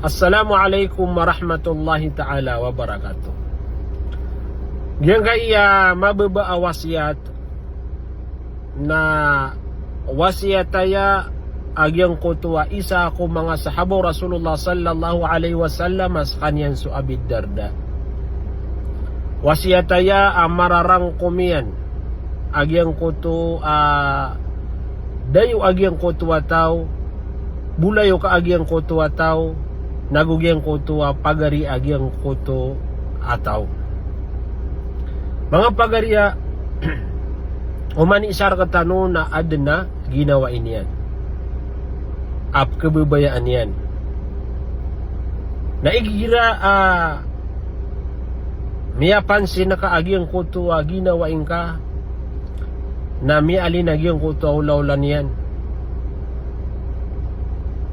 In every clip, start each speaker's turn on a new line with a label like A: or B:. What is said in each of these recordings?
A: Assalamualaikum warahmatullahi ta'ala wabarakatuh. Yang kaya mababa wasiat na wasiataya agyang kutuwa isa ko mga sahabo Rasulullah sallallahu alaihi wasallam as kanyan su Abid Darda. Wasiataya mararang kumian agyang kutu dayo agyang kutuwa tao bulayo ka agyang kutuwa tao nagugyang kuto pagari agyang kuto ataw. Mga pagariya umani isar katano na adna ginawa iniyan. Ap kebebayaan yan. Naigira miyapansin na kaagyang kuto ginawa inka na mialin agyang kuto ulaulan yan.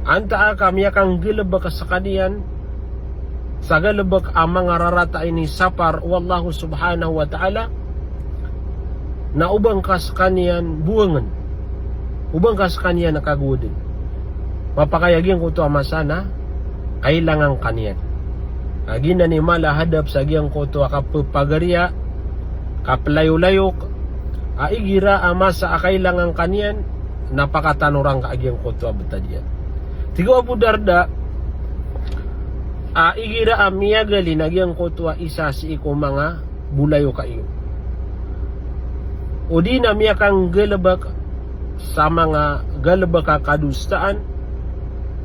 A: Anta kami akang gilabak sa kaniyan sa galabak ang mga rarata ini sapar wallahu subhanahu wa ta'ala na ubang kas kaniyan buwangan ubang kas kaniyan nakagudin mapakayagin ko ito amasana kailangan kaniyan agin na ni mala hadap sa giyang ko ito kapagariya kaplayo-layok aigira amasa kailangan kaniyan napakatanurang kaagyang ko ito abutadyan. Tigo Abu Darda igira miyagali nagyang kotwa isa si iko mga bulayo kayo. O di na miyakang galabak sa mga galabak kadustaan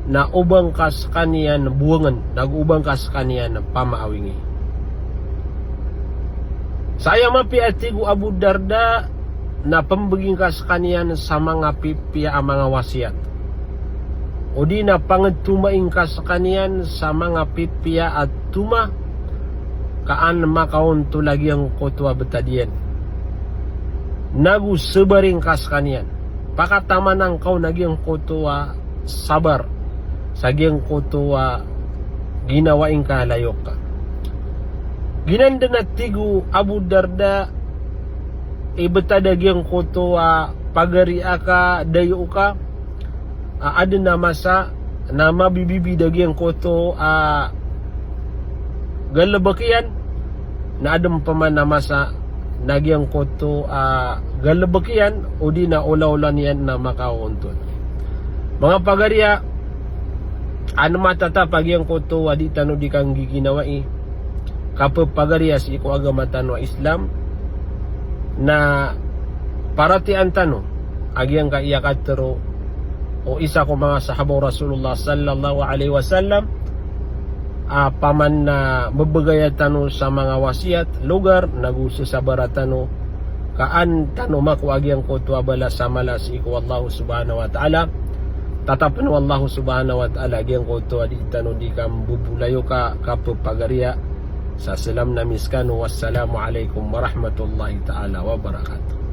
A: na ubang kas kaniyan buwangan, nagubang kas kaniyan pamaawingi. Saya mapiatigo Abu Darda na pambaging kas kaniyan sa mga pipiya ang mga wasiat. O di na pangetumaing ka sa kaniyan sa mga pipiya at tuma kaan makaon tulagi ang kotwa betadian. Nagu sebaring ka sa kaniyan. Pakatama ng kau nagyang kotwa sabar. Sagyang kotwa ginawaing ka layok ka. Ginanda na tigo Abu Darda ibetadagyang kotwa pagari ka dayo ka. Ada nama sa nama bibibi dagyang koto galabakian na adam paman nama sa nagyang koto galabakian o di na ula-ulan yan na makauntun. Mga pagariya ano matata pagyang koto di tano di kang giginawai kapag pagariya si iko agama tanwa Islam na paratian tano agyang kaiyakatero o isa ko mga sahabaw Rasulullah sallallahu alaihi wasallam paman na mabagaya tano sa mga wasiat lugar naguso sa baratano kaan tano makuagyang ko tuwabala sa malas iku wallahu subhanahu wa ta'ala tatapan wallahu subhanahu wa ta'ala agyang ko tuwa di tano di kam bubulayo ka kapagariya sa salam na miskano wassalamu alaikum warahmatullahi ta'ala wabarakatuh.